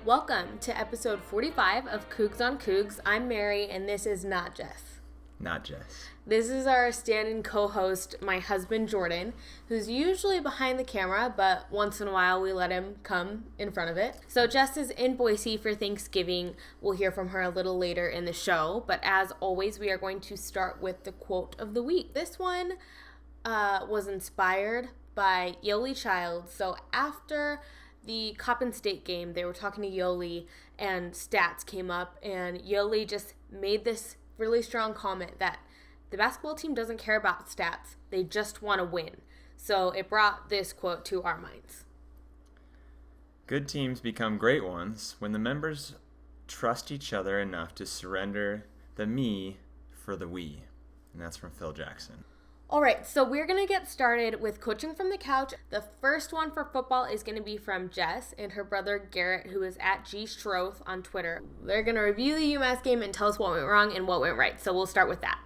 Welcome to episode 45 of Cougs on Cougs. I'm Mary, and this is not Jess. Not Jess. This is our stand-in co-host, my husband Jordan, who's usually behind the camera, but once in a while we let him come in front of it. So Jess is in Boise for Thanksgiving. We'll hear from her a little later in the show, but as always, we are going to start with the quote of the week. This one was inspired by Yoli Child. So after the Coppin State game, they were talking to Yoli and stats came up, and Yoli just made this really strong comment that the basketball team doesn't care about stats. They just want to win. So it brought this quote to our minds. Good teams become great ones when the members trust each other enough to surrender the me for the we. And that's from Phil Jackson. All right, so we're going to get started with coaching from the couch. The first one for football is going to be from Jess and her brother Garrett, who is at G Schroth on Twitter. They're going to review the UMass game and tell us what went wrong and what went right. So we'll start with that.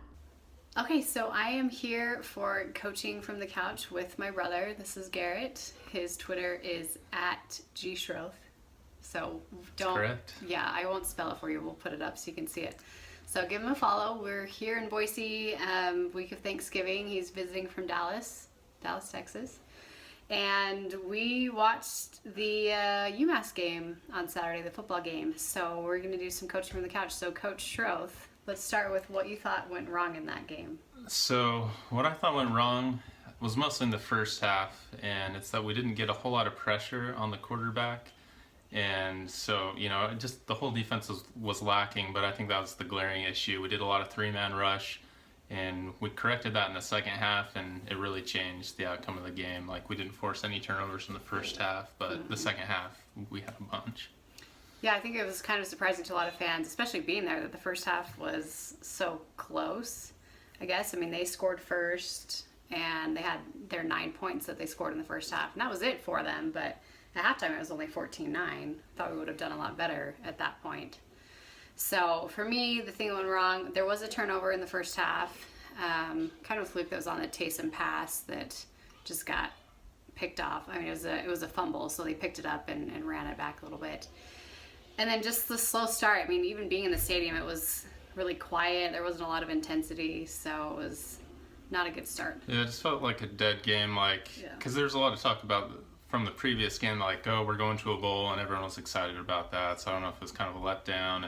Okay, so I am here for coaching from the couch with my brother. This is Garrett. His Twitter is at G Schroth. So don't. That's correct. Yeah, I won't spell it for you. We'll put it up so you can see it. So give him a follow. We're here in Boise, week of Thanksgiving. He's visiting from Dallas, Texas. And we watched the UMass game on Saturday, the football game. So we're going to do some coaching from the couch. So Coach Schroth, let's start with what you thought went wrong in that game. So what I thought went wrong was mostly in the first half, and it's that we didn't get a whole lot of pressure on the quarterback. And so, just the whole defense was lacking, but I think that was the glaring issue. We did a lot of three-man rush, and we corrected that in the second half, and it really changed the outcome of the game. Like, we didn't force any turnovers in the first half, but the second half, we had a bunch. Yeah, I think it was kind of surprising to a lot of fans, especially being there, that the first half was so close, I guess. I mean, they scored first, and they had their 9 points that they scored in the first half, and that was it for them, but at halftime, it was only 14-9. Thought we would have done a lot better at that point. So for me, the thing that went wrong, there was a turnover in the first half, kind of a fluke that was on the Taysom pass that just got picked off. I mean, it was a fumble, so they picked it up and ran it back a little bit. And then just the slow start. I mean, even being in the stadium, it was really quiet. There wasn't a lot of intensity, so it was not a good start. Yeah, it just felt like a dead game, because there's a lot of talk about from the previous game, we're going to a bowl, and everyone was excited about that. So I don't know if it was kind of a letdown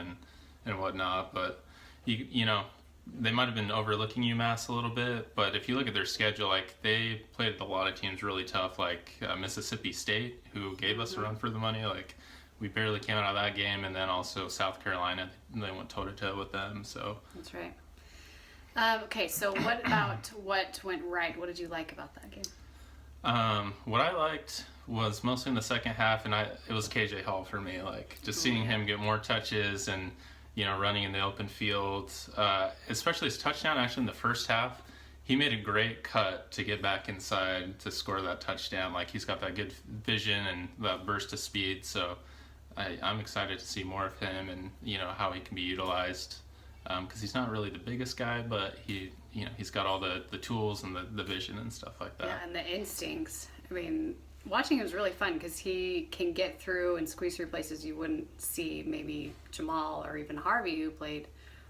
and whatnot, but they might have been overlooking UMass a little bit. But if you look at their schedule, they played a lot of teams really tough, like Mississippi State, who gave us a run for the money. We barely came out of that game, and then also South Carolina, they went toe-to-toe with them. So that's right. Okay, so what about what went right? What did you like about that game? What I liked was mostly in the second half, and it was KJ Hall for me. Seeing him get more touches and running in the open field, especially his touchdown. Actually, in the first half, he made a great cut to get back inside to score that touchdown. He's got that good vision and that burst of speed. So I'm excited to see more of him and how he can be utilized. Because he's not really the biggest guy, but he's got all the tools and the vision and stuff like that. Yeah, and the instincts. I mean, watching him is really fun because he can get through and squeeze through places you wouldn't see maybe Jamal or even Harvey, who played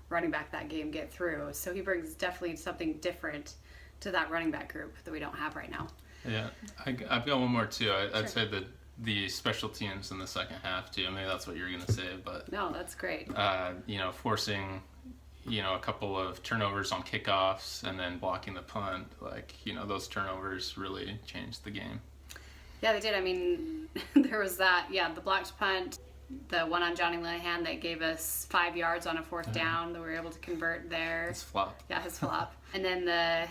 running back that game, get through. So he brings definitely something different to that running back group that we don't have right now. Yeah, I've got one more too. I'd say that the special teams in the second half too. Maybe that's what you're going to say, but no, that's great. Forcing a couple of turnovers on kickoffs and then blocking the punt, those turnovers really changed the game. Yeah, they did. I mean, there was that, the blocked punt, the one on Johnny Linehan that gave us 5 yards on a fourth down that we were able to convert there. His flop. Yeah, his flop. And then the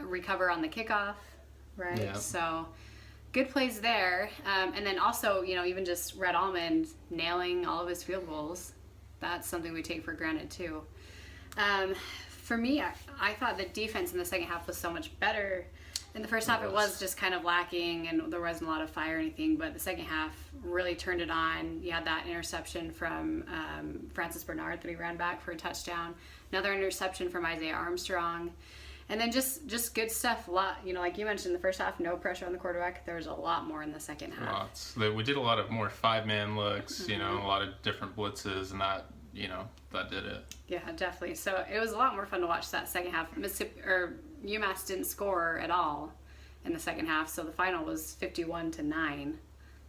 recover on the kickoff, right? Yeah. So good plays there. And then also, even just Red Almond nailing all of his field goals. That's something we take for granted too. For me, I thought the defense in the second half was so much better. In the first half, it was just kind of lacking, and there wasn't a lot of fire or anything, but the second half really turned it on. You had that interception from Francis Bernard that he ran back for a touchdown. Another interception from Isaiah Armstrong. And then just good stuff. A lot, like you mentioned, the first half, no pressure on the quarterback. There was a lot more in the second half. Lots. We did a lot of more 5-man looks, a lot of different blitzes, and that, that did it. Yeah, definitely. So it was a lot more fun to watch that second half. UMass didn't score at all in the second half, so the final was 51-9.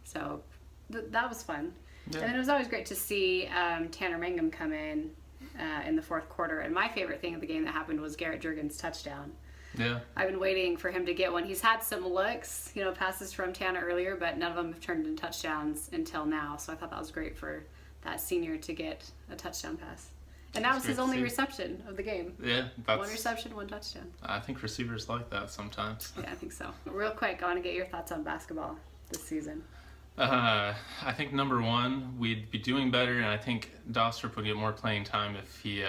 So that was fun. Yeah. And then it was always great to see Tanner Mangum come in the fourth quarter. And my favorite thing of the game that happened was Garrett Juergens' touchdown. Yeah. I've been waiting for him to get one. He's had some looks, passes from Tanner earlier, but none of them have turned into touchdowns until now. So I thought that was great for that senior to get a touchdown pass. And that was his only reception of the game. Yeah. One reception, one touchdown. I think receivers like that sometimes. Yeah, I think so. Real quick, I want to get your thoughts on basketball this season. I think number one, we'd be doing better, and I think Dostrup would get more playing time if he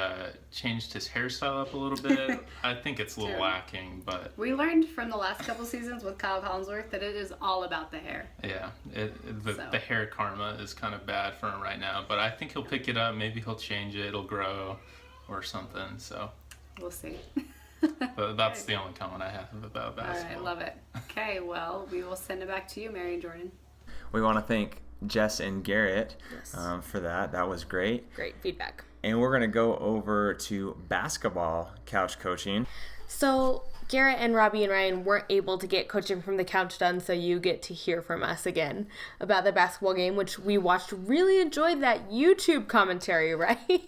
changed his hairstyle up a little bit. I think it's a little lacking, but... We learned from the last couple seasons with Kyle Collinsworth that it is all about the hair. Yeah, the hair karma is kind of bad for him right now, but I think he'll pick it up. Maybe he'll change it. It'll grow or something, so... We'll see. But that's the only comment I have about basketball. All right, love it. Okay, well, we will send it back to you, Mary and Jordan. We want to thank Jess and Garrett for that. That was great. Great feedback. And we're going to go over to basketball couch coaching. So Garrett and Robbie and Ryan weren't able to get coaching from the couch done, so you get to hear from us again about the basketball game, which we watched. Really enjoyed that YouTube commentary, right?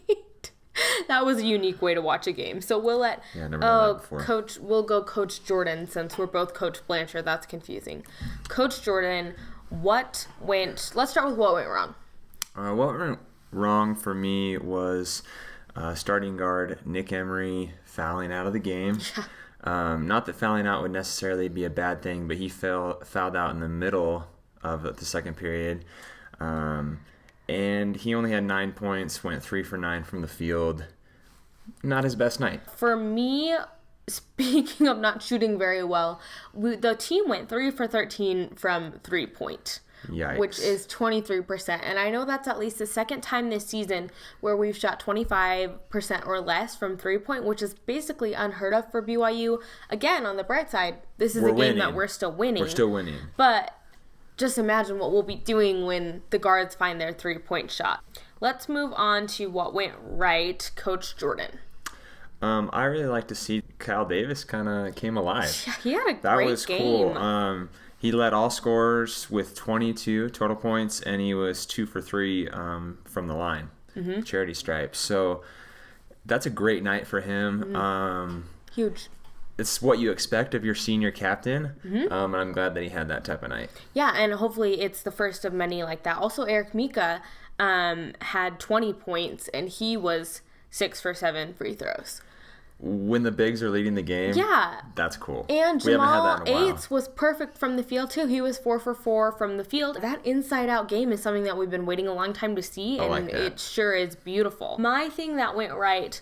That was a unique way to watch a game. So we'll let never done that before. We'll go Coach Jordan, since we're both Coach Blanchard. That's confusing. Coach Jordan, let's start with what went wrong. What went wrong for me was starting guard Nick Emery fouling out of the game. Not that fouling out would necessarily be a bad thing, but he fouled out in the middle of the second period. And he only had 9 points, went 3 for 9 from the field. Not his best night. For me, speaking of not shooting very well, the team went 3 for 13 from 3-point. Yikes. Which is 23%. And I know that's at least the second time this season where we've shot 25% or less from 3-point, which is basically unheard of for BYU. Again, on the bright side, this is a game that we're still winning. We're still winning. But just imagine what we'll be doing when the guards find their 3-point shot. Let's move on to what went right, Coach Jordan. I really like to see Kyle Davis kind of came alive. Yeah, he had a great game. That was cool. He led all scorers with 22 total points, and he was 2 for 3 from the line, charity stripes. So that's a great night for him. Huge. It's what you expect of your senior captain, and I'm glad that he had that type of night. Yeah, and hopefully it's the first of many like that. Also, Eric Mika had 20 points, and he was 6 for 7 free throws. When the bigs are leading the game, that's cool. And Jamal Aites was perfect from the field, too. He was 4 for 4 from the field. That inside-out game is something that we've been waiting a long time to see, and it sure is beautiful. My thing that went right,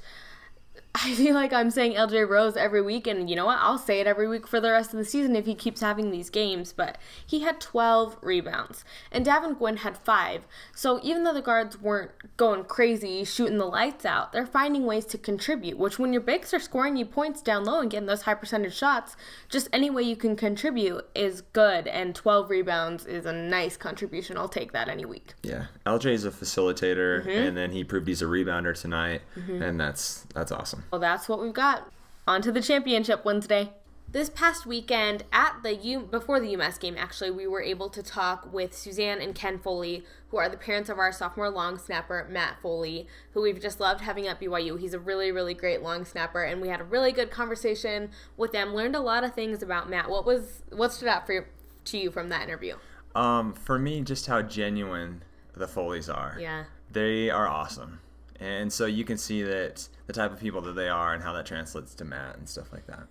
I feel like I'm saying LJ Rose every week, and you know what? I'll say it every week for the rest of the season if he keeps having these games, but he had 12 rebounds, and Davin Gwynn had 5. So even though the guards weren't going crazy, shooting the lights out, they're finding ways to contribute, which when your bigs are scoring you points down low and getting those high percentage shots, just any way you can contribute is good, and 12 rebounds is a nice contribution. I'll take that any week. Yeah, LJ is a facilitator, and then he proved he's a rebounder tonight, and that's awesome. Well, that's what we've got. On to the championship Wednesday. This past weekend before the UMass game, actually, we were able to talk with Suzanne and Ken Foley, who are the parents of our sophomore long snapper, Matt Foley, who we've just loved having at BYU. He's a really, really great long snapper, and we had a really good conversation with them. Learned a lot of things about Matt. What stood out to you from that interview? For me, just how genuine the Foleys are. Yeah. They are awesome. And so you can see that the type of people that they are and how that translates to Matt and stuff like that.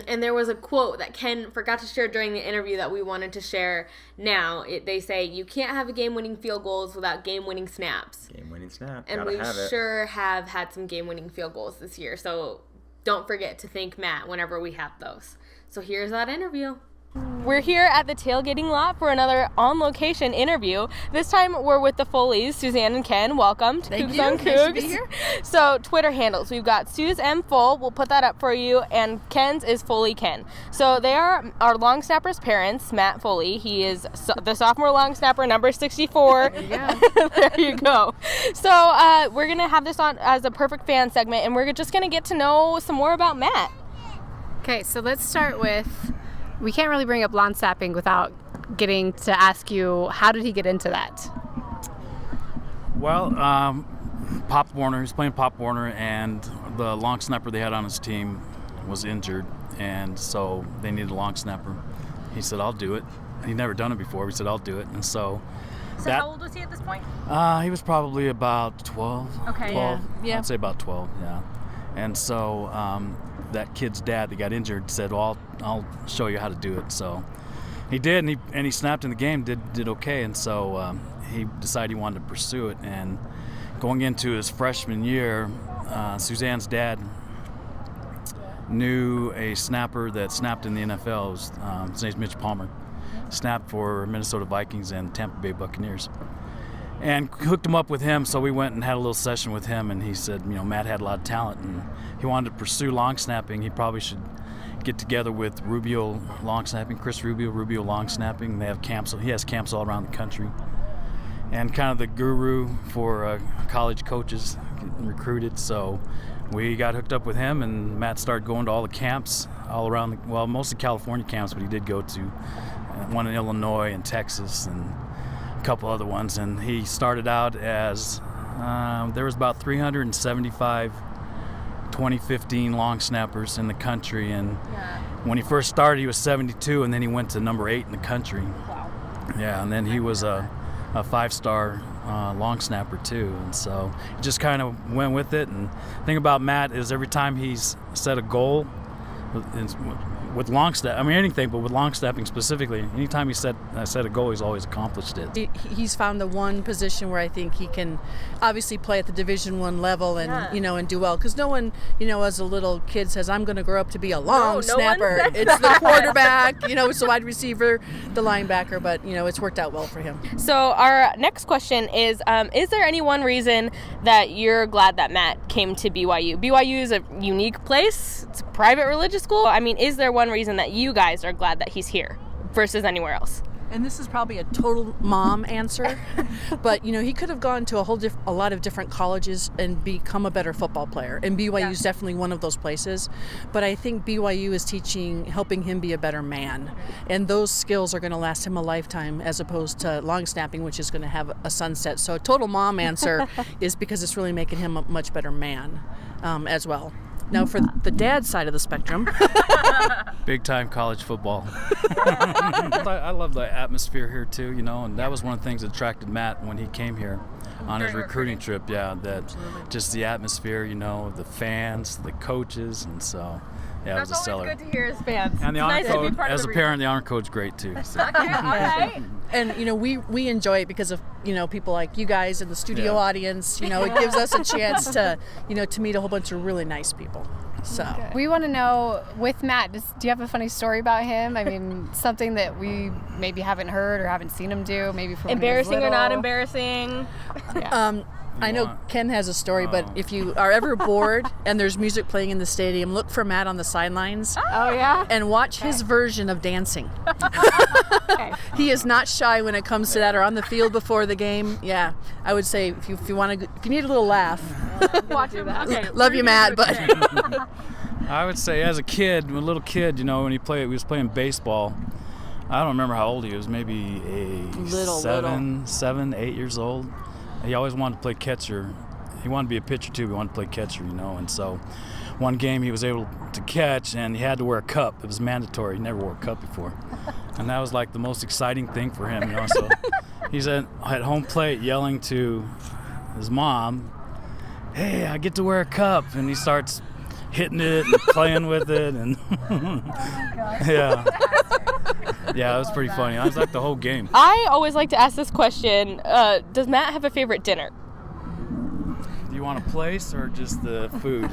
And there was a quote that Ken forgot to share during the interview that we wanted to share now. They say, you can't have a game-winning field goals without game-winning snaps. Game-winning snap. And Gotta have it. Sure have had some game-winning field goals this year. So don't forget to thank Matt whenever we have those. So here's that interview. We're here at the tailgating lot for another on-location interview. This time we're with the Foleys, Suzanne and Ken. Welcome to Cougs on Cougs. Nice to be here. So Twitter handles, we've got Suze M. Fole, we'll put that up for you, and Ken's is foleyken. So they are our long snapper's parents, Matt Foley. He is the sophomore long snapper, number 64. There you go. So we're going to have this on as a perfect fan segment, and we're just going to get to know some more about Matt. Okay, so let's start with, we can't really bring up lawn snapping without getting to ask you, how did he get into that? Well, Pop Warner, he's playing Pop Warner, and the long snapper they had on his team was injured, and so they needed a long snapper. He said, I'll do it. He'd never done it before. He said, I'll do it. And so How old was he at this point? he was probably about 12. Okay. 12. Yeah. I'd say about 12, yeah. And so that kid's dad that got injured said, well, I'll show you how to do it. So he did, and he snapped in the game, did okay. And so he decided he wanted to pursue it. And going into his freshman year, Suzanne's dad knew a snapper that snapped in the NFL. His name's Mitch Palmer. Snapped for Minnesota Vikings and Tampa Bay Buccaneers. And hooked him up with him, so we went and had a little session with him, and he said, Matt had a lot of talent, and he wanted to pursue long snapping. He probably should get together with Rubio long snapping, Chris Rubio long snapping. They have camps. He has camps all around the country. And kind of the guru for college coaches getting recruited. So we got hooked up with him, and Matt started going to all the camps all around, mostly California camps, but he did go to one in Illinois and Texas and a couple other ones. And he started out as, there was about 375 2015 long snappers in the country. And when he first started, he was 72, and then he went to number 8 in the country. Wow. Yeah, and then he was a 5-star long snapper too, and so he just kind of went with it. And the thing about Matt is every time he's set a goal with long snap, anything, but with long snapping specifically, anytime he set a goal, he's always accomplished it. He's found the one position where I think he can obviously play at the Division I level and and do well, because no one as a little kid says, I'm going to grow up to be a long snapper. It's the quarterback, it's the wide receiver, the linebacker, but it's worked out well for him. So our next question is there any one reason that you're glad that Matt came to BYU? BYU is a unique place. It's a private religious school. Is there one reason that you guys are glad that he's here versus anywhere else? And this is probably a total mom answer, but he could have gone to a lot of different colleges and become a better football player. And BYU is definitely one of those places. But I think BYU is helping him be a better man, and those skills are going to last him a lifetime, as opposed to long snapping, which is going to have a sunset. So a total mom answer is because it's really making him a much better man as well. Now, for the dad side of the spectrum, big time college football. I love the atmosphere here too, and that was one of the things that attracted Matt when he came here on his recruiting trip. Yeah, that just the atmosphere, the fans, the coaches, and so it was a seller. That's always good to hear as fans. And the honor code, as a parent, the honor code's great too. So. Okay, all right. And we enjoy it because of people like you guys and the studio audience. It gives us a chance to to meet a whole bunch of really nice people. So we want to know, with Matt, do you have a funny story about him? Something that we maybe haven't heard or haven't seen him do, maybe from embarrassing or not embarrassing. I know Ken has a story, but if you are ever bored and there's music playing in the stadium, look for Matt on the sidelines. Oh, yeah? And watch his version of dancing. He is not shy when it comes to that, or on the field before the game. Yeah, I would say if you need a little laugh, Watch him. Okay. Love you, Matt, but I would say as a little kid, when he was playing baseball. I don't remember how old he was, maybe seven, 8 years old. He always wanted to play catcher. He wanted to be a pitcher too. He wanted to play catcher, and so one game he was able to catch, and he had to wear a cup. It was mandatory. He never wore a cup before, and that was like the most exciting thing for him. So he's at home plate yelling to his mom, "Hey, I get to wear a cup!" And he starts hitting it and playing with it, and yeah, it was pretty funny. I was like the whole game. I always like to ask this question: does Matt have a favorite dinner? You want a place or just the food?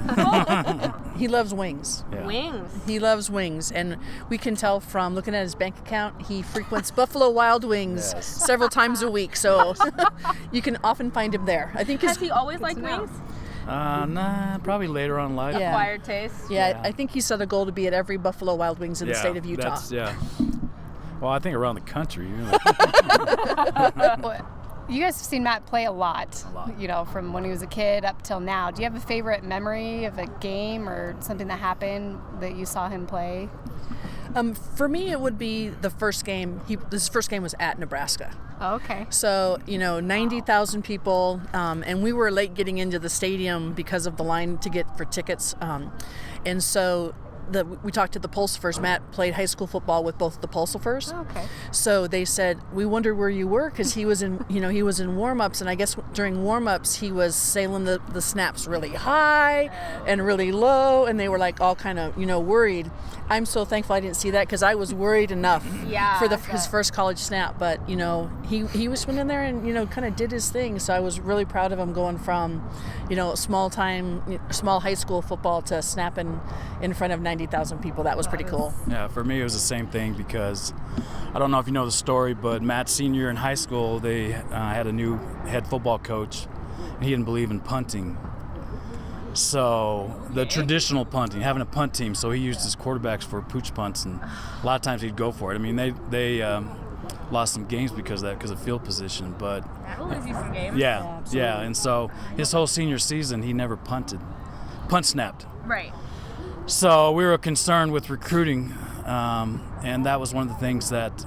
He loves wings. Yeah. Wings. He loves wings, and we can tell from looking at his bank account, he frequents Buffalo Wild Wings Yes. several times a week, so you can often find him there. I think Has he always liked wings? Nah, probably later on in life. Yeah. Acquired taste. Yeah, I think he set a goal to be at every Buffalo Wild Wings in the state of Utah. Well, I think around the country. Well, you guys have seen Matt play a lot, you know, from when he was a kid up till now. Do you have a favorite memory of a game or something that happened that you saw him play? For me, it would be the first game. His first game was at Nebraska. Oh, okay. So, 90,000 people, and we were late getting into the stadium because of the line to get for tickets. And so we talked to the Pulsifers. Matt played high school football with both the Pulsifers. Oh, okay. So they said, we wondered where you were, because he was in warm-ups, and I guess during warm-ups he was sailing the snaps really high and really low, and they were like all kind of worried. I'm so thankful I didn't see that, because I was worried enough for his first college snap. But he was went in there and kind of did his thing. So I was really proud of him, going from small high school football to snapping in front of 90,000 people. That was pretty cool. Yeah, for me it was the same thing, because I don't know if you know the story, but Matt's senior year in high school, they had a new head football coach, and he didn't believe in punting. So the traditional punting, having a punt team, so he used his quarterbacks for pooch punts, and a lot of times he'd go for it. I mean, they lost some games because of that, because of field position, but That'll lose you some games. yeah, and so his whole senior season he never punt snapped. Right. So we were concerned with recruiting, and that was one of the things that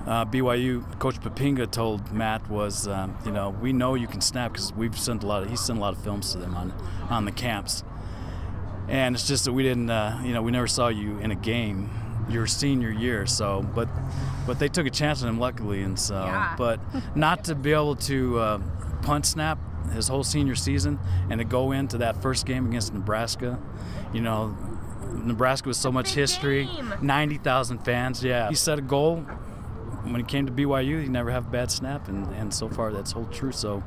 BYU Coach Papinga told Matt was, we know you can snap, because he sent a lot of films to them on the camps, and it's just that we didn't, we never saw you in a game your senior year. So, but they took a chance on him, luckily, and so, but not to be able to punt snap his whole senior season and to go into that first game against Nebraska, Nebraska was so much history, 90,000 fans. Yeah, he set a goal. When he came to BYU, he never have a bad snap, and so far that's hold true. So,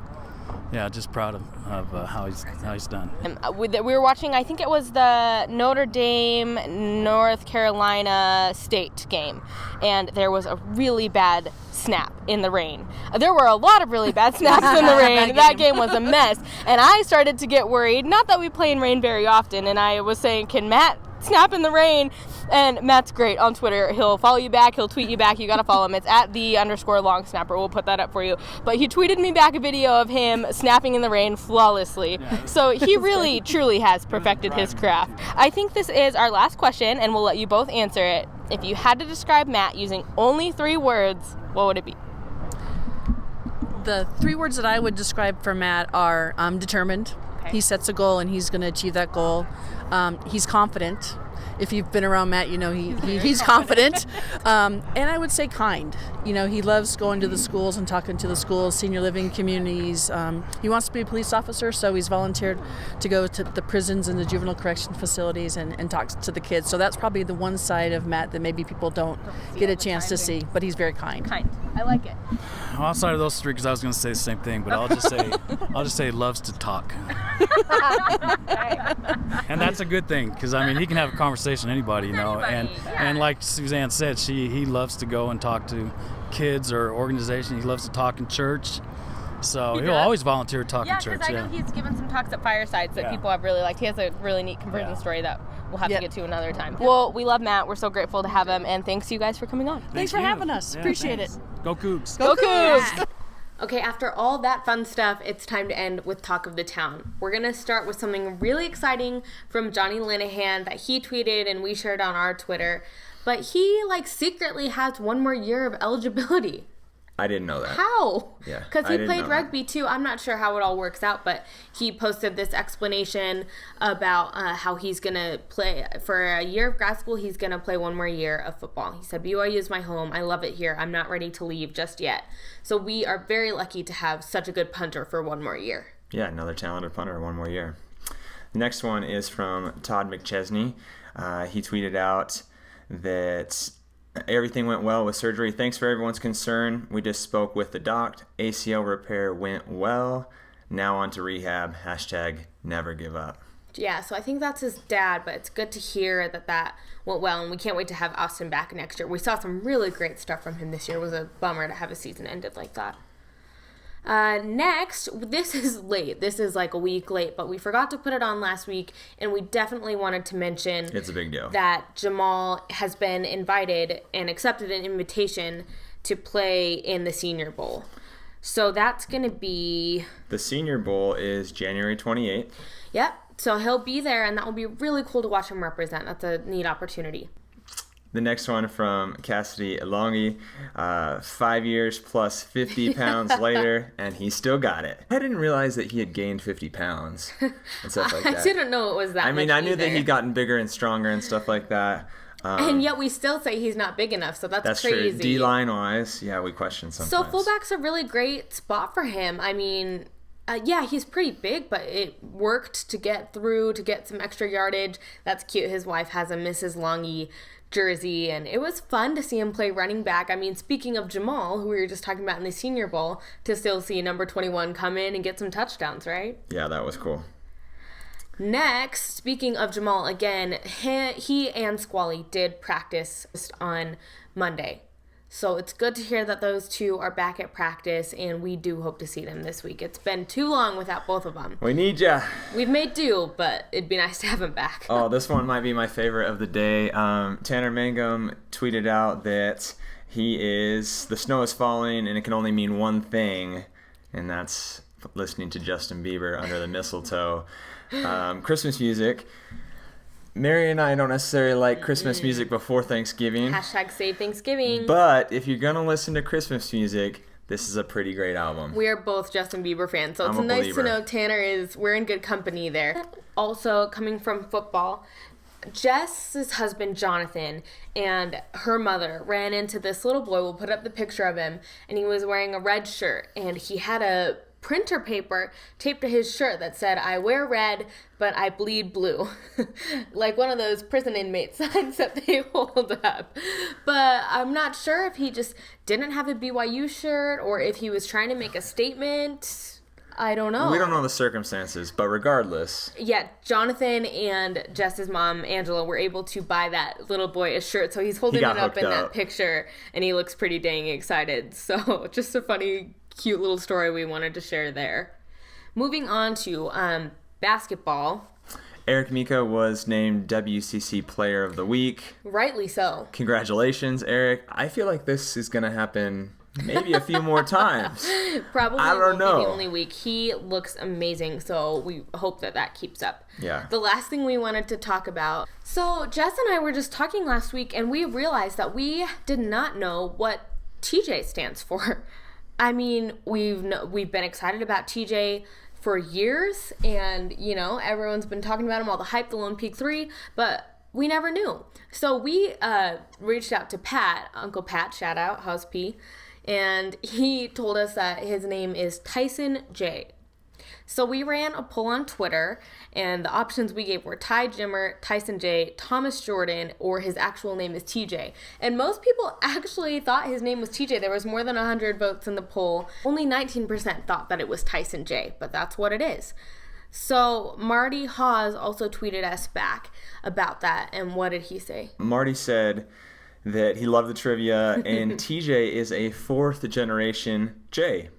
yeah, just proud of how he's done. We were watching, I think it was the Notre Dame North Carolina State game, and there was a really bad snap in the rain. There were a lot of really bad snaps in the rain. That game was a mess, and I started to get worried. Not that we play in rain very often, and I was saying, can Matt snap in the rain? And Matt's great on Twitter. He'll follow you back. He'll tweet you back. You got to follow him. It's at @the_long snapper. We'll put that up for you. But he tweeted me back a video of him snapping in the rain flawlessly. Yeah. So he really, truly has perfected his craft. I think this is our last question, and we'll let you both answer it. If you had to describe Matt using only 3 words, what would it be? The 3 words that I would describe for Matt are determined. Okay. He sets a goal, and he's going to achieve that goal. He's confident. If you've been around Matt, he's confident. And I would say kind. He loves going to the schools and talking to the schools, senior living communities. He wants to be a police officer, so he's volunteered to go to the prisons and the juvenile correction facilities and talk to the kids. So that's probably the one side of Matt that maybe people don't get a chance to see, but he's very kind. Kind. I like it. Well, outside of those 3, because I was going to say the same thing, but I'll just say he loves to talk. And that's a good thing, because he can have a conversation with anybody, and like Suzanne said, he loves to go and talk to kids or organizations. He loves to talk in church, so he'll always volunteer to talk in church. I know he's given some talks at firesides that people have really liked. He has a really neat conversion story that we'll have to get to another time. Well, we love Matt. We're so grateful to have him, and thanks you guys for coming on. Thanks for having us. Appreciate it. Go Cougs. Go Cougs. Yeah. Okay, after all that fun stuff, it's time to end with Talk of the Town. We're going to start with something really exciting from Johnny Linehan that he tweeted and we shared on our Twitter. But he, secretly has 1 more year of eligibility. I didn't know that. How? Yeah. Because he played rugby too. I'm not sure how it all works out, but he posted this explanation about how he's going to play for a year of grad school. He's going to play 1 more year of football. He said, BYU is my home. I love it here. I'm not ready to leave just yet. So we are very lucky to have such a good punter for 1 more year. Yeah, another talented punter, 1 more year. The next one is from Todd McChesney. He tweeted out that everything went well with surgery. Thanks for everyone's concern. We just spoke with the doc. ACL repair went well. Now on to rehab. #never give up. Yeah, so I think that's his dad, but it's good to hear that went well, and we can't wait to have Austin back next year. We saw some really great stuff from him this year. It was a bummer to have a season ended like that. Next, this is late. This is like a week late, but we forgot to put it on last week, and we definitely wanted to mention It's a big deal. that Jamal has been invited and accepted an invitation to play in the Senior Bowl. So that's going to be... The Senior Bowl is January 28th. Yep. So he'll be there, and that will be really cool to watch him represent. That's a neat opportunity. The next one from Cassidy Alongi, 5 years plus 50 pounds later, and he still got it. I didn't realize that he had gained 50 pounds and stuff like that. I didn't know it was that I mean, much I knew that either. he'd gotten bigger and stronger and stuff like that. And yet we still say he's not big enough, so that's crazy. True. D-line wise, yeah, we question sometimes. So fullback's a really great spot for him. I mean, yeah, he's pretty big, but it worked to get through, to get some extra yardage. That's cute. His wife has a Mrs. Longy jersey, and it was fun to see him play running back. I mean, speaking of Jamal, who we were just talking about in the Senior Bowl, to still see number 21 come in and get some touchdowns, right? Yeah, that was cool. Next, speaking of Jamal, again, he and Squally did practice on Monday. So it's good to hear that those two are back at practice, and we do hope to see them this week. It's been too long without both of them. We need ya. We've made do, but it'd be nice to have them back. Oh, this one might be my favorite of the day. Tanner Mangum tweeted out that the snow is falling, and it can only mean one thing, and that's listening to Justin Bieber under the mistletoe. Christmas music. Mary and I don't necessarily like Christmas music before Thanksgiving. #save Thanksgiving. But if you're going to listen to Christmas music, this is a pretty great album. We are both Justin Bieber fans, so it's I'm a nice believer. to know we're in good company there. Also, coming from football, Jess's husband, Jonathan, and her mother ran into this little boy. We'll put up the picture of him, and he was wearing a red shirt, and he had a printer paper taped to his shirt that said, "I wear red, but I bleed blue." Like one of those prison inmate signs that they hold up. But I'm not sure if he just didn't have a BYU shirt or if he was trying to make a statement. I don't know. We don't know the circumstances, but regardless. Yeah, Jonathan and Jess's mom, Angela, were able to buy that little boy a shirt, so he's holding it got up in hooked that up. picture, and he looks pretty dang excited. So just a funny, cute little story we wanted to share there. Moving on to basketball. Eric Mika was named WCC Player of the Week. Rightly so. Congratulations, Eric. I feel like this is going to happen maybe a few more times. Probably I don't won't know. be the only week. He looks amazing, so we hope that keeps up. Yeah. The last thing we wanted to talk about. So Jess and I were just talking last week, and we realized that we did not know what TJ stands for. I mean, we've been excited about TJ for years, and everyone's been talking about him, all the hype, the Lone Peak 3, but we never knew. So we reached out to Pat, Uncle Pat, shout out, how's P? And he told us that his name is Tyson J. So we ran a poll on Twitter, and the options we gave were Ty Jimmer, Tyson J, Thomas Jordan, or his actual name is TJ. And most people actually thought his name was TJ. There was more than 100 votes in the poll. Only 19% thought that it was Tyson J, but that's what it is. So Marty Hawes also tweeted us back about that, and what did he say? Marty said that he loved the trivia, and TJ is a fourth generation J.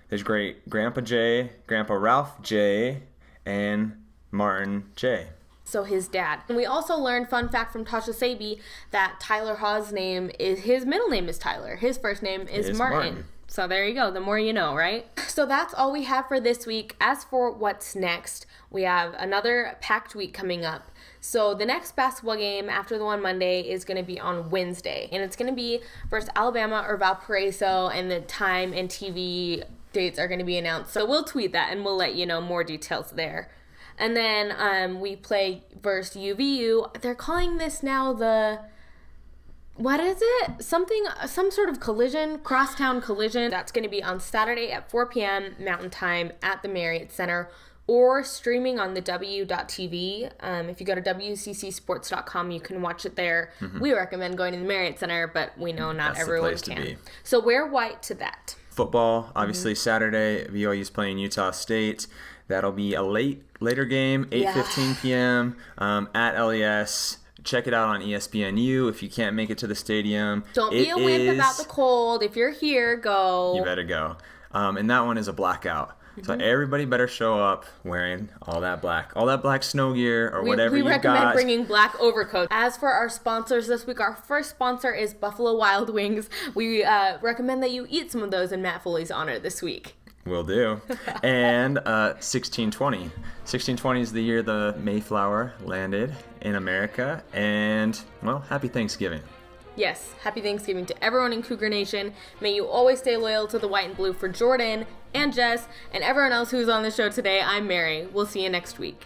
There's great Grandpa J, Grandpa Ralph J, and Martin J. So his dad. And we also learned, fun fact from Tasha Sabi, that Tyler Hawes' his middle name is Tyler. His first name is Martin. So there you go. The more you know, right? So that's all we have for this week. As for what's next, we have another packed week coming up. So the next basketball game after the one Monday is going to be on Wednesday. And it's going to be versus Alabama or Valparaiso, and the time and TV dates are going to be announced. So we'll tweet that and we'll let you know more details there. And then we play versus UVU. They're calling this now what is it? Some sort of collision, crosstown collision. That's going to be on Saturday at 4 p.m. Mountain Time at the Marriott Center, or streaming on the W.TV. If you go to WCCSports.com, you can watch it there. Mm-hmm. We recommend going to the Marriott Center, but we know not That's everyone the place can. to be. So wear white to that. Football, obviously Saturday, BYU's playing Utah State. That'll be a later game, 8:15 p.m. At LES. Check it out on ESPNU if you can't make it to the stadium. Don't be a wimp about the cold. If you're here, go. You better go. And that one is a blackout. So everybody better show up wearing all that black snow gear or whatever you got. We recommend bringing black overcoats. As for our sponsors this week, our first sponsor is Buffalo Wild Wings. We recommend that you eat some of those in Matt Foley's honor this week. Will do. And 1620. 1620 is the year the Mayflower landed in America. And, well, happy Thanksgiving. Yes, happy Thanksgiving to everyone in Cougar Nation. May you always stay loyal to the white and blue. For Jordan and Jess and everyone else who's on the show today, I'm Mary. We'll see you next week.